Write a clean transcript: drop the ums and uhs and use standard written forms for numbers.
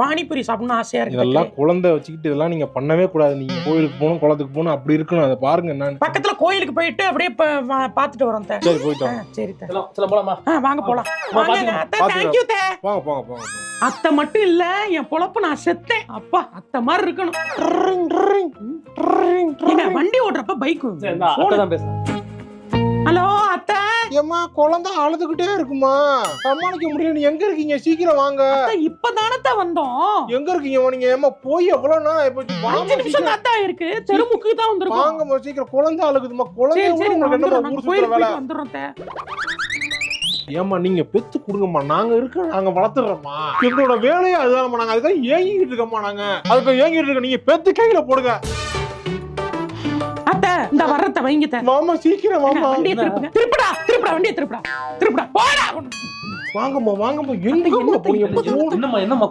பானிபூரி சாப்பிடணும் ஆசையா இருக்கு. இதெல்லாம் குழந்தை வச்சுக்கிட்டு இதெல்லாம் நீங்க பண்ணவே கூடாது. நீங்க கோயிலுக்கு போகணும், குளத்துக்கு போகணும், அப்படி இருக்கணும். அதை பாருங்க. நான் பக்கத்துல கோயிலுக்கு போயிட்டு அப்படியே பாத்துட்டு வரோம். சரி போயிட்டோம். சரி போலாமா? வாங்க போலாம். தேங்க்யூ தே. போங்க போங்க போங்க. அத்தை மட்டும் இல்ல, என் பொழப்பு நான் செத்தேன். அப்பா அத்தை மாதிரி இருக்கணும். வண்டி ஓட்டுறப்ப பைக் ஹலோ அத்தை. ஏம்மா குழந்தை அழுதுகிட்டே இருக்குமா, சமாளிக்க முடியல. நீ எங்க இருக்கீங்க? சீக்கிரம் வாங்க. இப்பதானே வந்தோம். எங்க இருக்கீங்க நீங்க? ஏமா போய் எவ்வளவு நேரம் 5 நிமிஷம் தான் இருக்கு. தெருமுக்கு தான் வந்திருக்கோம். வாங்கம்மா சீக்கிரம். குழந்தை அழுகுதுமா. குழந்தை ஊர் சுத்துற வேலை. வந்துடுறோம். ஏமா நீங்க பெத்து கொடுங்கம்மா, நாங்க இருக்க, நாங்க வளர்த்துறோம்மா. எங்களோட வேலையே அதுதான்மா. நாங்க அதுக்காக ஏங்கிட்டு இருக்கோம்மா. நாங்க அதுக்கு ஏங்கிட்டு இருக்க. நீங்க பெத்து கையில போடுங்க. அத்தை இந்த வர்றத வைங்க. மாமா சீக்கிரம் வாமா. வண்டியை திருப்புங்க. திருப்புடா திருப்புடா வண்டியை திருப்புடா திருப்புடா போடா. வாங்கம்மா வாங்கம்மா. எங்க போறீங்க? என்னம்மா